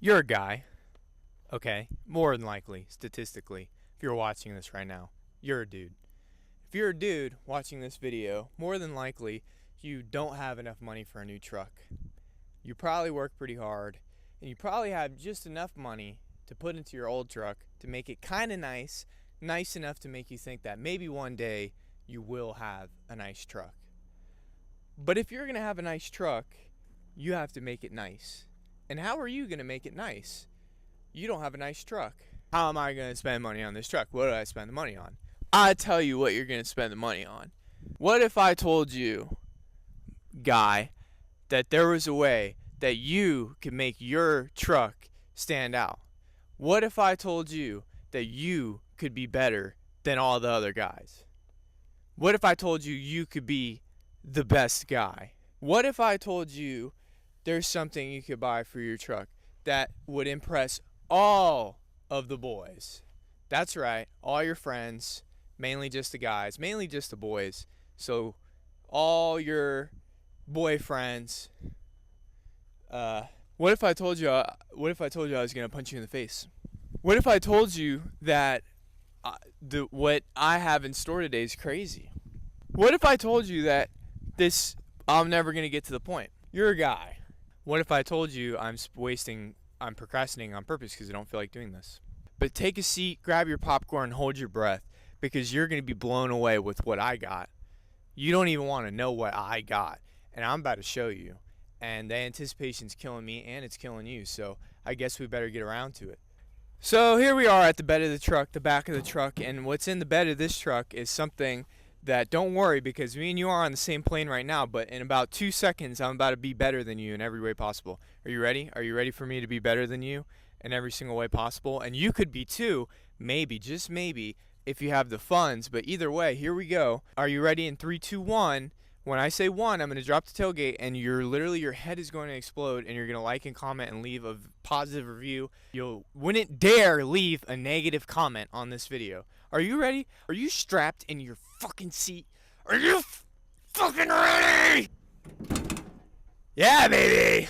You're a guy, okay? More than likely, statistically, if you're watching this right now, you're a dude. If you're a dude watching this video, more than likely, you don't have enough money for a new truck. You probably work pretty hard, and you probably have just enough money to put into your old truck to make it kind of nice enough to make you think that maybe one day you will have a nice truck. But if you're going to have a nice truck, you have to make it nice. And how are you going to make it nice? You don't have a nice truck. How am I going to spend money on this truck? What do I spend the money on? I tell you what you're going to spend the money on. What if I told you, guy, that there was a way that you could make your truck stand out? What if I told you that you could be better than all the other guys? What if I told you you could be the best guy? What if I told you there's something you could buy for your truck that would impress all of the boys? That's right, all your friends, mainly just the guys, mainly just the boys. So all your boyfriends. What if I told you I was gonna punch you in the face? What if I told you that what I have in store today is crazy? What if I told you that I'm never gonna get to the point? You're a guy. What if I told you I'm procrastinating on purpose because I don't feel like doing this? But take a seat, grab your popcorn, and hold your breath, because you're going to be blown away with what I got. You don't even want to know what I got, and I'm about to show you. And the anticipation's killing me, and it's killing you, so I guess we better get around to it. So here we are at the bed of the truck, the back of the truck, and what's in the bed of this truck is something that, don't worry, because me and you are on the same plane right now, but in about 2 seconds, I'm about to be better than you in every way possible. Are you ready? Are you ready for me to be better than you in every single way possible? And you could be too, maybe, just maybe, if you have the funds. But either way, here we go. Are you ready? In 3, 2, 1. When I say 1, I'm going to drop the tailgate, and your head is going to explode, and you're going to like and comment and leave a positive review. You wouldn't dare leave a negative comment on this video. Are you ready? Are you strapped in your fucking seat? Are you fucking ready? Yeah, baby!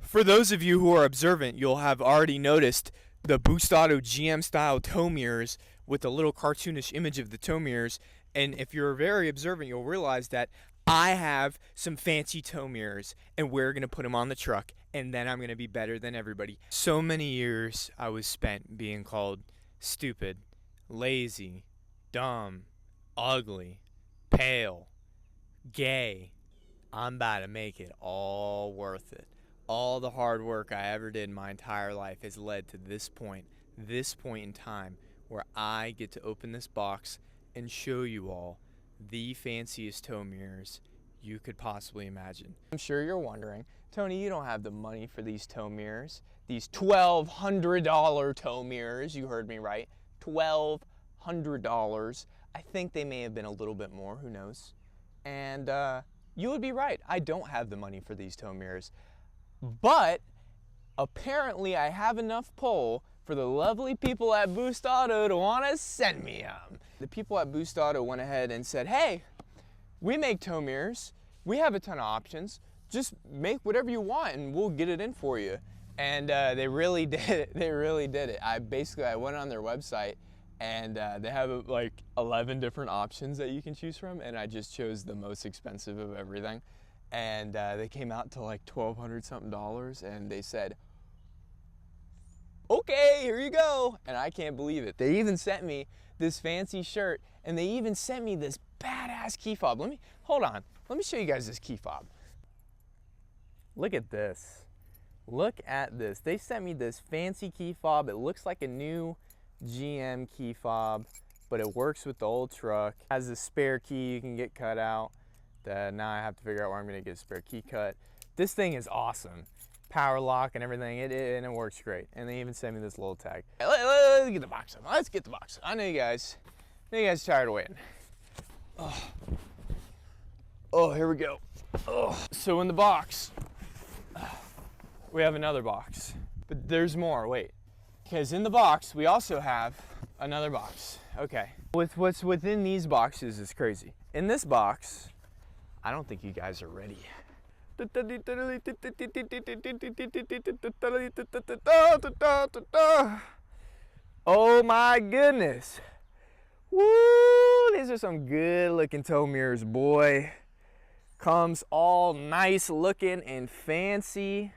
For those of you who are observant, you'll have already noticed the Boost Auto GM style tow mirrors with a little cartoonish image of the tow mirrors. And if you're very observant, you'll realize that I have some fancy tow mirrors, and we're going to put them on the truck, and then I'm going to be better than everybody. So many years I was spent being called stupid, lazy, dumb, ugly, pale, gay. I'm about to make it all worth it. All the hard work I ever did in my entire life has led to this point in time where I get to open this box and show you all the fanciest tow mirrors you could possibly imagine. I'm sure you're wondering, Tony, you don't have the money for these tow mirrors. These $1,200 tow mirrors, you heard me right, $1,200. I think they may have been a little bit more, who knows? And you would be right, I don't have the money for these tow mirrors. But apparently I have enough pull for the lovely people at Boost Auto to want to send me them. The people at Boost Auto went ahead and said, hey, we make tow mirrors. We have a ton of options. Just make whatever you want and we'll get it in for you. And they really did it. They really did it. I went on their website, and they have like 11 different options that you can choose from, and I just chose the most expensive of everything. And they came out to like $1,200 something, and they said, okay, here you go. And I can't believe it. They even sent me this fancy shirt, and they even sent me this badass key fob. Hold on. Let me show you guys this key fob. Look at this. Look at this. They sent me this fancy key fob. It looks like a new GM key fob, but it works with the old truck. It has a spare key you can get cut out. Now I have to figure out where I'm going to get a spare key cut. This thing is awesome. Power lock and everything, and it works great. And they even sent me this little tag. Let's get the box up. Let's get the box up. I know you guys are tired of waiting. Oh, here we go. So in the box, we have another box. But there's more, wait. Because in the box, we also have another box. Okay. What's within these boxes is crazy. In this box, I don't think you guys are ready. Oh my goodness. Woo! These are some good looking tow mirrors, boy. Comes all nice looking and fancy.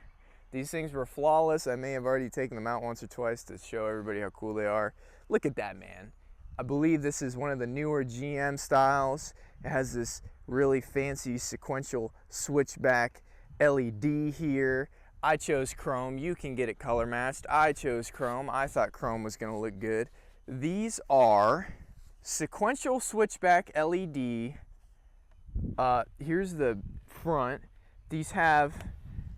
These things were flawless. I may have already taken them out once or twice to show everybody how cool they are. Look at that, man. I believe this is one of the newer GM styles. It has this really fancy sequential switchback LED here. I chose chrome. You can get it color matched. I chose chrome. I thought chrome was gonna look good. These are sequential switchback LED. Here's the front. These have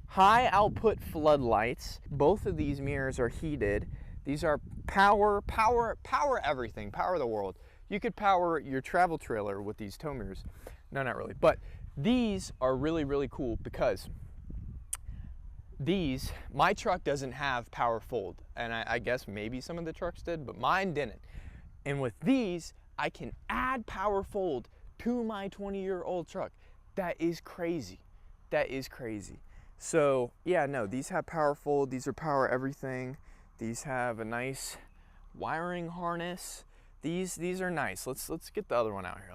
high output floodlights. Both of these mirrors are heated. These are power everything, power the world. You could power your travel trailer with these tow mirrors. No, not really, but these are really, really cool because these, my truck doesn't have power fold, and I guess maybe some of the trucks did, but mine didn't. And with these, I can add power fold to my 20-year-old truck. That is crazy. That is crazy. So yeah, no, these have power fold. These are power everything. These have a nice wiring harness. These are nice. Let's get the other one out here.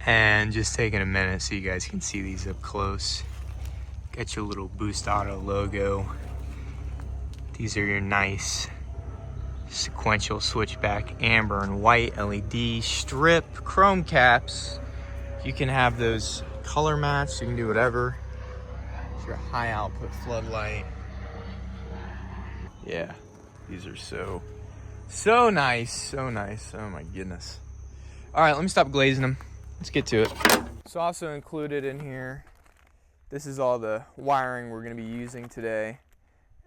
And just taking a minute so you guys can see these up close. Got your little Boost Auto logo. These are your nice sequential switchback amber and white LED strip chrome caps. You can have those color matched. You can do whatever. It's your high output floodlight. Yeah, these are so nice, so nice. Oh my goodness. All right, let me stop glazing them. Let's get to it. So also included in here, this is all the wiring we're gonna be using today,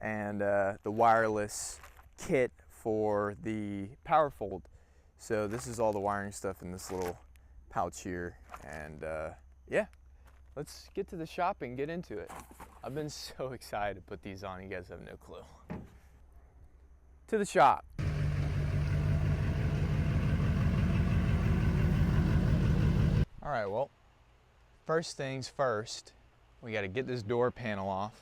and the wireless kit for the power fold. So this is all the wiring stuff in this little pouch here, and yeah, let's get to the shop and get into it. I've been so excited to put these on, you guys have no clue. To the shop. All right, well, first things first, we got to get this door panel off,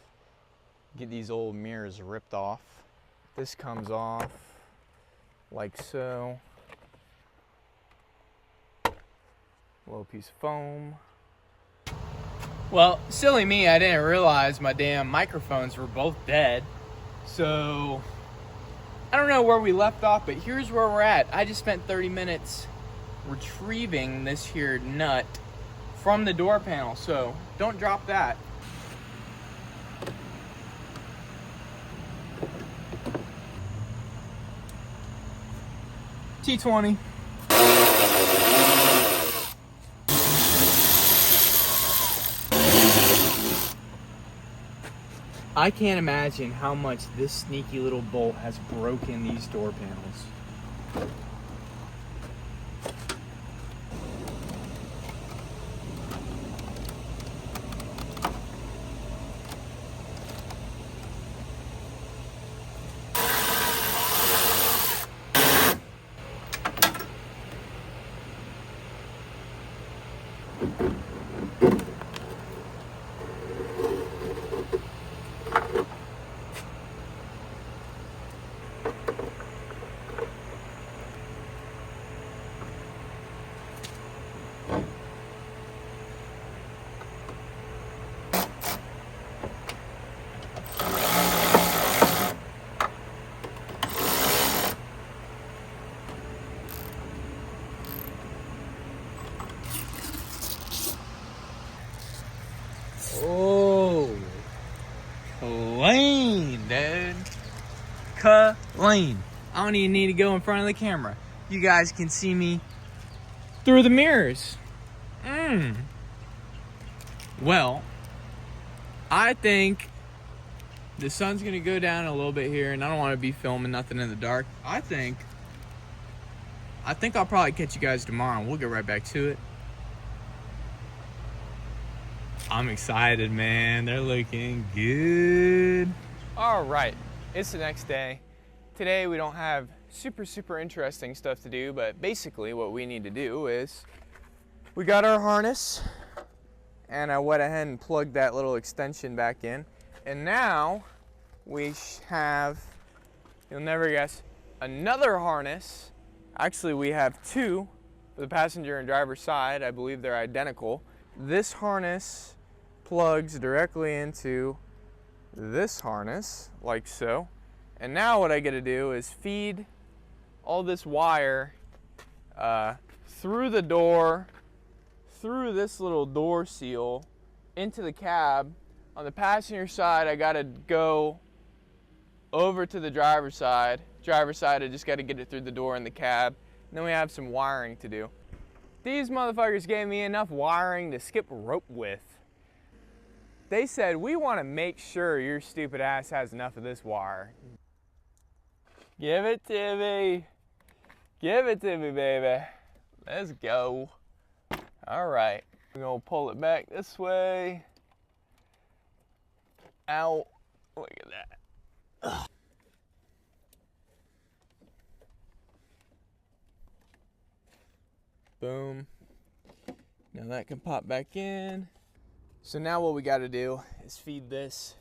get these old mirrors ripped off. This comes off like so. Little piece of foam. Well, silly me, I didn't realize my damn microphones were both dead. So, I don't know where we left off, but here's where we're at. I just spent 30 minutes retrieving this here nut from the door panel, so don't drop that. T20. I can't imagine how much this sneaky little bolt has broken these door panels. Oh, clean, dude. Clean. I don't even need to go in front of the camera. You guys can see me through the mirrors. Well, I think the sun's gonna go down a little bit here, and I don't want to be filming nothing in the dark. I think I'll probably catch you guys tomorrow, and we'll get right back to it. I'm excited, man. They're looking good. All right, it's the next day. Today we don't have super interesting stuff to do, but basically what we need to do is we got our harness, and I went ahead and plugged that little extension back in. And now we have, you'll never guess, another harness. Actually, we have two for the passenger and driver side. I believe they're identical. This harness plugs directly into this harness, like so. And now what I get to do is feed all this wire through the door, through this little door seal, into the cab. On the passenger side, I gotta go over to the driver's side. Driver's side, I just gotta get it through the door in the cab. And then we have some wiring to do. These motherfuckers gave me enough wiring to skip rope with. They said, we wanna make sure your stupid ass has enough of this wire. Give it to me. Give it to me, baby. Let's go. All right, we're gonna pull it back this way. Out. Look at that. Ugh. Boom. Now that can pop back in. So now what we got to do is feed this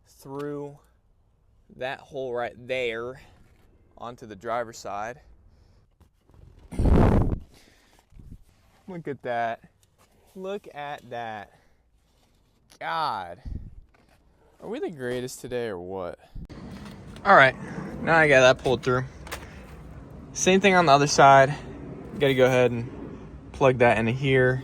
through that hole right there onto the driver's side. Look at that. Look at that. God. Are we the greatest today or what? All right, now I got that pulled through. Same thing on the other side. Got to go ahead and plug that into here.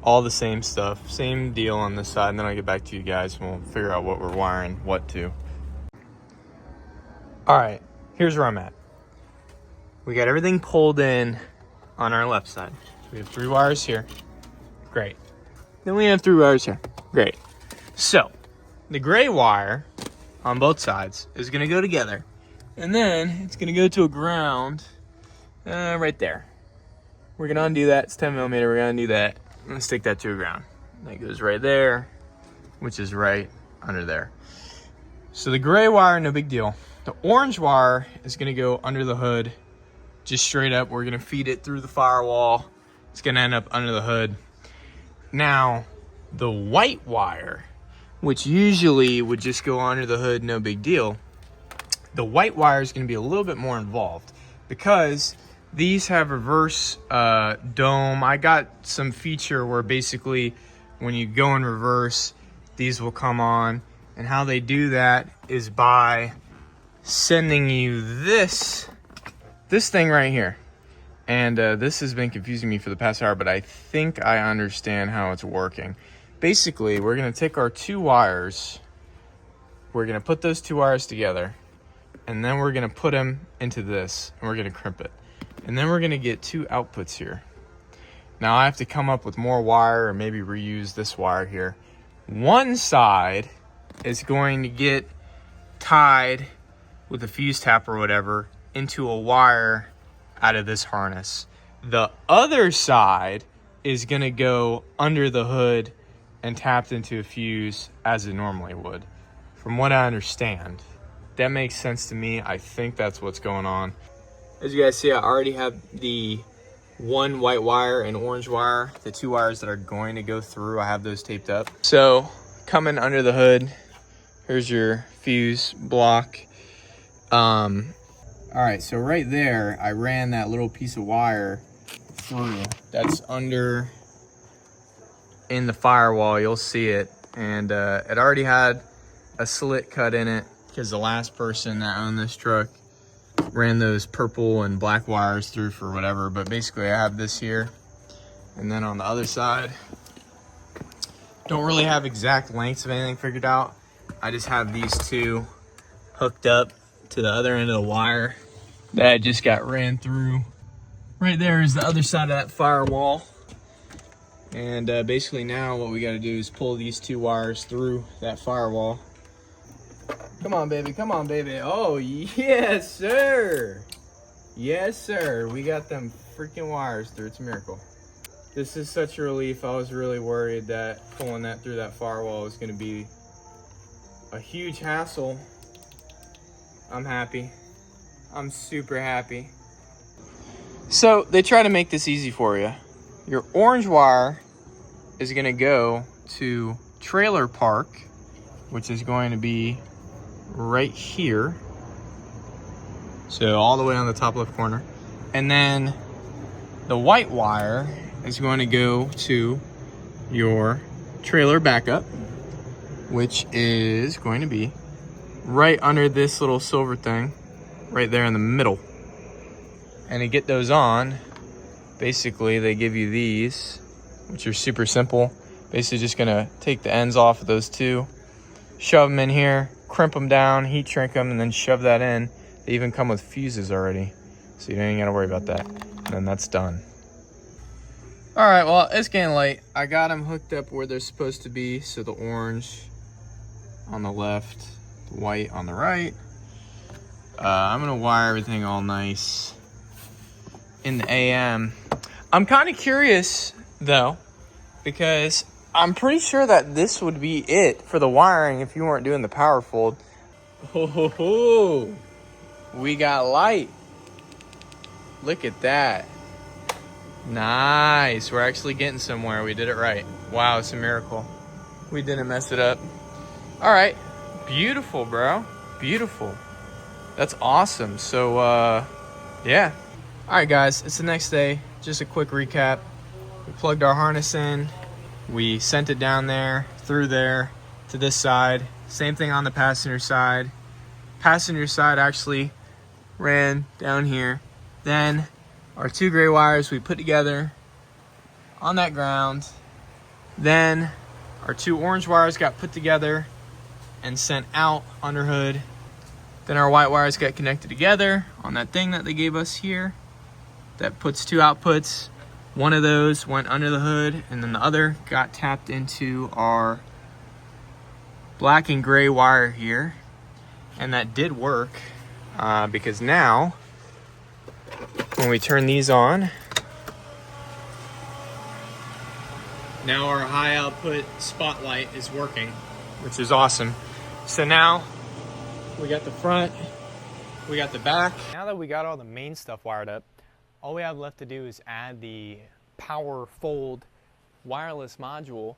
All the same stuff, same deal on this side, and then I'll get back to you guys and we'll figure out what we're wiring, what to. All right, here's where I'm at. We got everything pulled in on our left side. So we have 3 wires here. Great. Then we have 3 wires here. Great. So the gray wire on both sides is going to go together, and then it's going to go to a ground right there. We're going to undo that. It's 10 millimeter. We're going to undo that and stick that to a ground. That goes right there, which is right under there. So the gray wire, no big deal. The orange wire is going to go under the hood, just straight up. We're going to feed it through the firewall. It's going to end up under the hood. Now, the white wire, which usually would just go under the hood, no big deal. The white wire is going to be a little bit more involved because these have reverse dome. I got some feature where basically when you go in reverse, these will come on. And how they do that is by sending you this thing right here. And this has been confusing me for the past hour, but I think I understand how it's working. Basically, we're going to take our 2 wires. We're going to put those 2 wires together. And then we're going to put them into this. And we're going to crimp it. And then we're going to get 2 outputs here. Now I have to come up with more wire or maybe reuse this wire here. One side is going to get tied with a fuse tap or whatever into a wire out of this harness. The other side is going to go under the hood and tapped into a fuse as it normally would. From what I understand, that makes sense to me. I think that's what's going on. As you guys see, I already have the 1 white wire and orange wire, the 2 wires that are going to go through. I have those taped up. So coming under the hood, here's your fuse block. All right, so right there, I ran that little piece of wire through. That's under in the firewall, you'll see it. And it already had a slit cut in it because the last person that owned this truck ran those purple and black wires through for whatever. But basically I have this here. And then on the other side, don't really have exact lengths of anything figured out. I just have these 2 hooked up to the other end of the wire that just got ran through. Right there is the other side of that firewall. And basically now what we got to do is pull these 2 wires through that firewall. Come on, baby. Come on, baby. Oh, yes, sir. Yes, sir. We got them freaking wires through. It's a miracle. This is such a relief. I was really worried that pulling that through that firewall was going to be a huge hassle. I'm happy. I'm super happy. So they try to make this easy for you. Your orange wire is gonna go to trailer park, which is going to be right here. So all the way on the top left corner. And then the white wire is going to go to your trailer backup, which is going to be right under this little silver thing, right there in the middle. And to get those on, basically they give you these, which are super simple. Basically just gonna take the ends off of those two, shove them in here, crimp them down, heat shrink them, and then shove that in. They even come with fuses already, so you don't even gotta worry about that. And then that's done. All right, well, it's getting late. I got them hooked up where they're supposed to be. So the orange on the left, the white on the right. I'm gonna wire everything all nice in the AM. I'm kind of curious though, because I'm pretty sure that this would be it for the wiring if you weren't doing the power fold. Ho ho ho! We got light. Look at that. Nice. We're actually getting somewhere. We did it right. Wow, it's a miracle. We didn't mess it up. All right. Beautiful, bro. Beautiful. That's awesome. So, yeah. All right, guys. It's the next day. Just a quick recap. We plugged our harness in. We sent it down there, through there, to this side. Same thing on the passenger side. Passenger side actually ran down here. Then our two gray wires we put together on that ground. Then our two orange wires got put together and sent out under hood. Then our white wires got connected together on that thing that they gave us here that puts two outputs. One of those went under the hood, and then the other got tapped into our black and gray wire here. And that did work, because now when we turn these on, now our high output spotlight is working, which is awesome. So now we got the front, we got the back. Now that we got all the main stuff wired up, all we have left to do is add the power fold wireless module,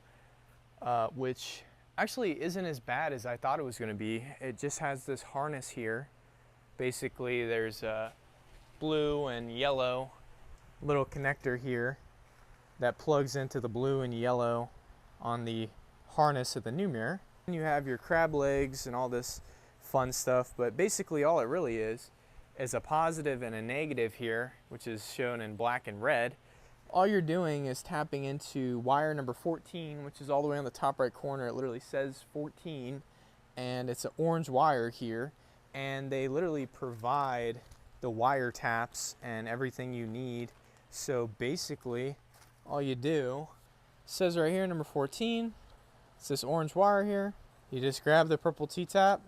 which actually isn't as bad as I thought it was going to be. It just has this harness here. Basically there's a blue and yellow little connector here that plugs into the blue and yellow on the harness of the new mirror. And you have your crab legs and all this fun stuff, but basically all it really is a positive and a negative here, which is shown in black and red. All you're doing is tapping into wire number 14, which is all the way on the top right corner. It literally says 14, and it's an orange wire here, and they literally provide the wire taps and everything you need. So basically all you do, it says right here number 14, it's this orange wire here. You just grab the purple T-tap,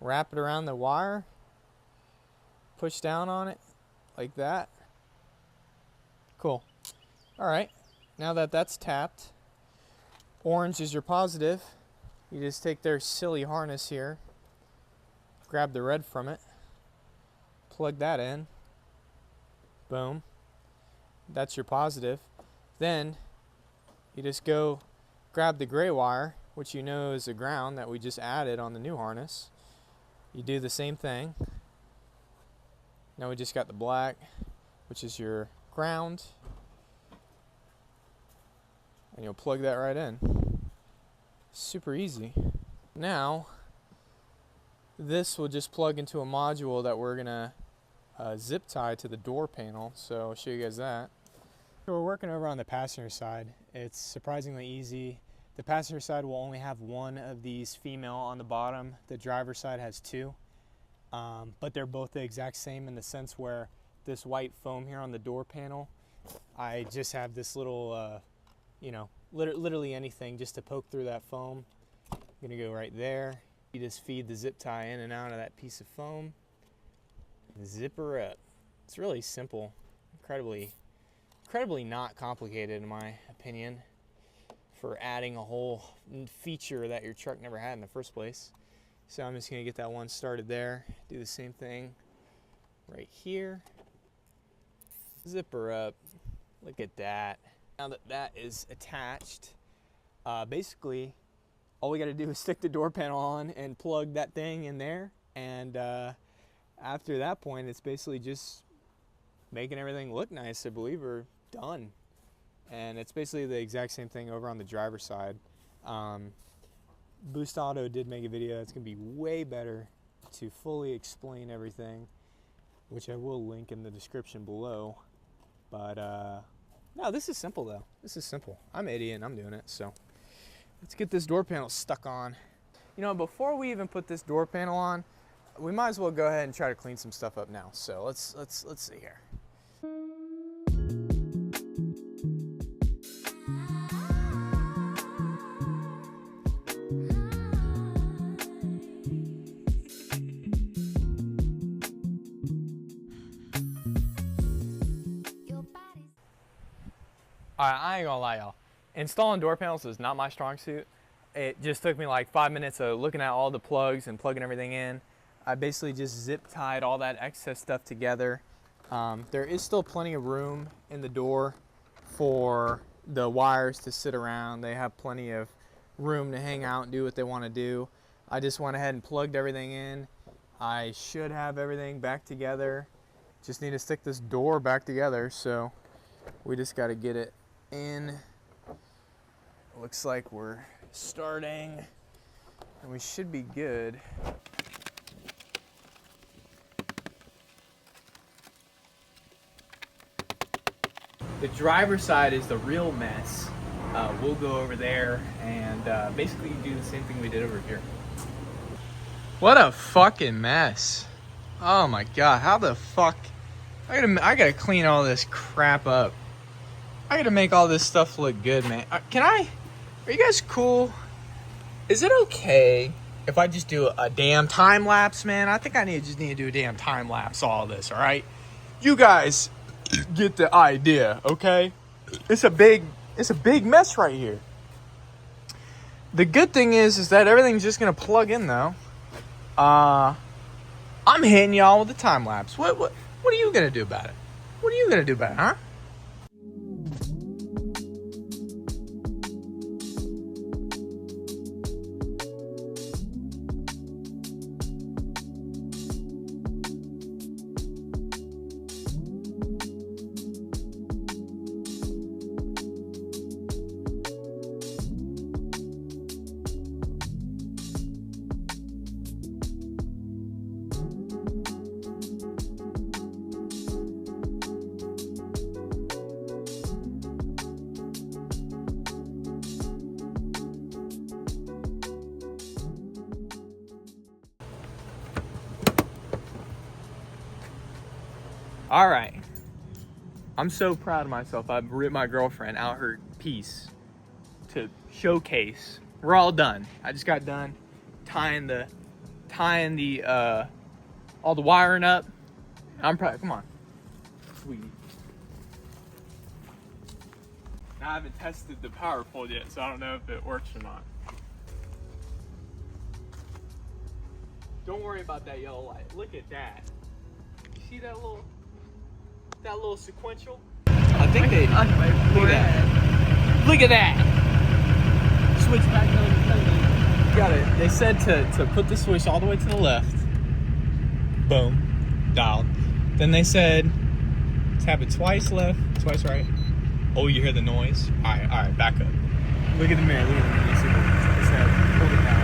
wrap it around the wire, push down on it like that. Cool. All right, now that that's tapped, orange is your positive. You just take their silly harness here, grab the red from it, plug that in, boom, that's your positive. Then you just go grab the gray wire, which you know is the ground that we just added on the new harness. You do the same thing. Now we just got the black, which is your ground, and you'll plug that right in. Super easy. Now this will just plug into a module that we're gonna zip tie to the door panel, so I'll show you guys that. So we're working over on the passenger side. It's surprisingly easy. The passenger side will only have one of these female on the bottom. The driver's side has two, but they're both the exact same in the sense where this white foam here on the door panel, I just have this little, literally anything just to poke through that foam. I'm gonna go right there. You just feed the zip tie in and out of that piece of foam. Zip her up. It's really simple, incredibly not complicated in my opinion, for adding a whole feature that your truck never had in the first place. So I'm just gonna get that one started there. Do the same thing right here. Zip her up. Look at that. Now that that is attached, basically all we got to do is stick the door panel on and plug that thing in there, and after that point it's basically just making everything look nice. I believe we're done, and it's basically the exact same thing over on the driver's side. Boost Auto did make a video that's gonna be way better to fully explain everything, which I will link in the description below. But no, this is simple though. This is simple. I'm an idiot and I'm doing it, so let's get this door panel stuck on. You know, before we even put this door panel on, we might as well go ahead and try to clean some stuff up now. So let's see here. Alright, I ain't gonna lie, y'all. Installing door panels is not my strong suit. It just took me like 5 minutes of looking at all the plugs and plugging everything in. I basically just zip tied all that excess stuff together. There is still plenty of room in the door for the wires to sit around. They have plenty of room to hang out and do what they want to do. I just went ahead and plugged everything in. I should have everything back together. Just need to stick this door back together, so we just got to get it in. Looks like we're starting, and we should be good. The driver's side is the real mess. We'll go over there and basically do the same thing we did over here. What a fucking mess. Oh my god, how the fuck? I gotta clean all this crap up. I gotta make all this stuff look good, man. Are you guys cool? Is it okay if I just do a damn time lapse, man? I think I just need to do a damn time lapse all of this, all right? You guys get the idea, okay? It's a big mess right here. The good thing is that everything's just gonna plug in though. I'm hitting y'all with the time lapse. What are you gonna do about it? What are you gonna do about it, huh? All right, I'm so proud of myself. I've ripped my girlfriend out her piece to showcase. We're all done. I just got done tying the all the wiring up. I'm proud. Come on, sweetie. Now I haven't tested the power pole yet, so I don't know if it works or not. Don't worry about that yellow light. Look at that. You see that little sequential? I think they. Look at that. Look at that. Switch back over. Got it. They said to put the switch all the way to the left. Boom. Dialed. Then they said tap it twice left, twice right. Oh, you hear the noise? All right, back up. Look at the mirror. You see it said hold it down.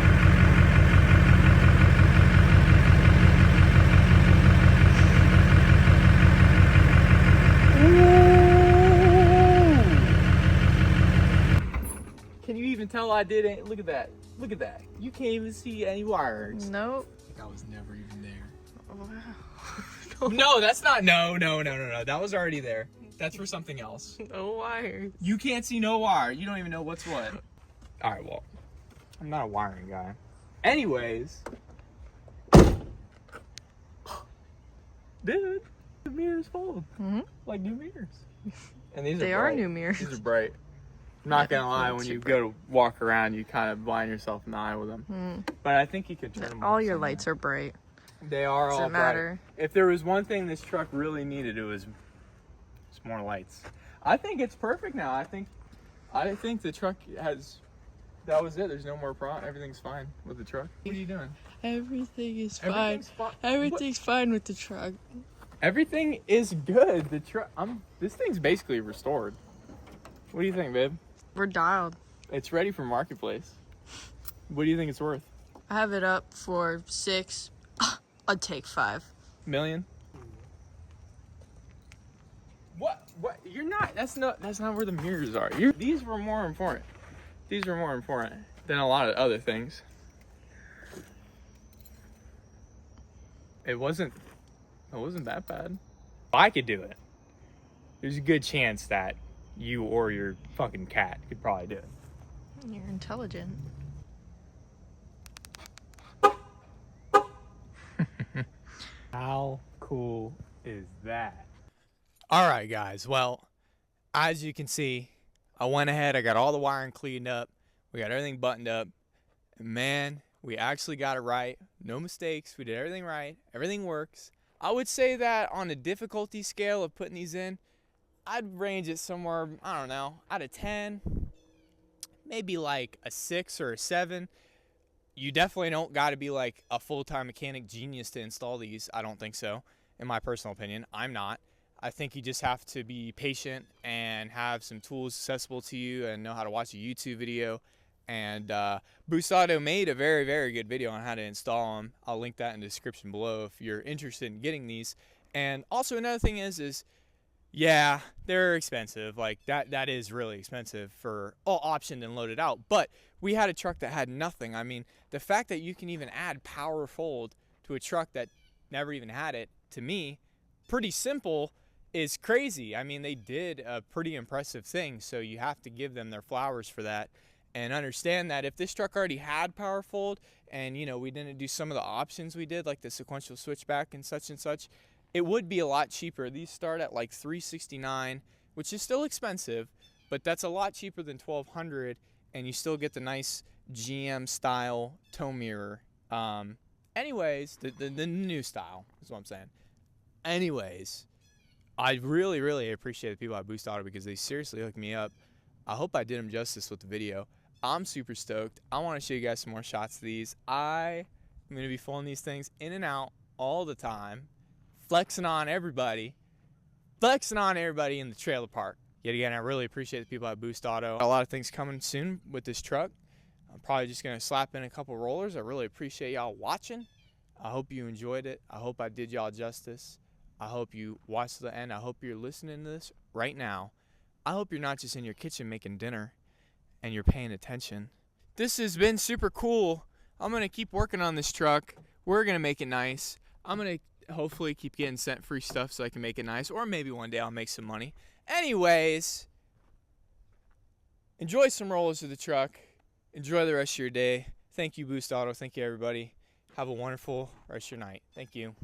Can you even tell I did it? Look at that. Look at that. You can't even see any wires. Nope. I was never even there. Wow. No, that's not. No. That was already there. That's for something else. No wires. You can't see no wire. You don't even know what's what. All right, well, I'm not a wiring guy. Anyways. Dude, the mirror's full. Mm-hmm. Like new mirrors. And these They are are bright. new mirrors. These are bright. I'm not gonna lie, when you go to walk around, you kind of blind yourself in the eye with them. But I think you could turn them All off your somewhere. lights are bright. They are all Doesn't bright. matter. If there was one thing this truck really needed, it was more lights. I think it's perfect now. I think the truck has. That was it. There's no more problem. Everything's fine with the truck. What are you doing? Everything is fine. Everything's fine. Everything's fine with the truck. Everything is good. The truck. This thing's basically restored. What do you think, babe? We're dialed. It's ready for marketplace. What do you think it's worth? I have it up for 6. I'd take 5 million. What? You're not. That's not where the mirrors are. These were more important. These were more important than a lot of other things. It wasn't that bad. If I could do it, there's a good chance that you or your fucking cat could probably do it. You're intelligent. How cool is that? All right, guys. Well, as you can see, I went ahead. I got all the wiring cleaned up. We got everything buttoned up. And man, we actually got it right. No mistakes. We did everything right. Everything works. I would say that on a difficulty scale of putting these in, I'd range it somewhere, I don't know, out of 10, maybe like a 6 or a 7. You definitely don't got to be like a full-time mechanic genius to install these. I don't think so, in my personal opinion. I'm not. I think you just have to be patient and have some tools accessible to you and know how to watch a YouTube video. And Boost Auto made a very, very good video on how to install them. I'll link that in the description below if you're interested in getting these. And also another thing is yeah, they're expensive. Like that is really expensive for all optioned and loaded out. But we had a truck that had nothing. I mean, the fact that you can even add power fold to a truck that never even had it, to me, pretty simple, is crazy. I mean, they did a pretty impressive thing. So you have to give them their flowers for that. And understand that if this truck already had power fold and, you know, we didn't do some of the options we did, like the sequential switchback and such, it would be a lot cheaper. These start at like $369, which is still expensive, but that's a lot cheaper than $1,200, and you still get the nice GM style tow mirror. Anyways, the new style is what I'm saying. Anyways, I really, really appreciate the people at Boost Auto because they seriously hooked me up. I hope I did them justice with the video. I'm super stoked. I want to show you guys some more shots of these. I am going to be pulling these things in and out all the time, flexing on everybody in the trailer park. Yet again, I really appreciate the people at Boost Auto. A lot of things coming soon with this truck. I'm probably just going to slap in a couple rollers. I really appreciate y'all watching. I hope you enjoyed it. I hope I did y'all justice. I hope you watched to the end. I hope you're listening to this right now. I hope you're not just in your kitchen making dinner and you're paying attention. This has been super cool. I'm going to keep working on this truck. We're going to make it nice. I'm going to hopefully keep getting sent free stuff so I can make it nice. Or maybe one day I'll make some money. Anyways, enjoy some rollers of the truck. Enjoy the rest of your day. Thank you, Boost Auto. Thank you, everybody. Have a wonderful rest of your night. Thank you.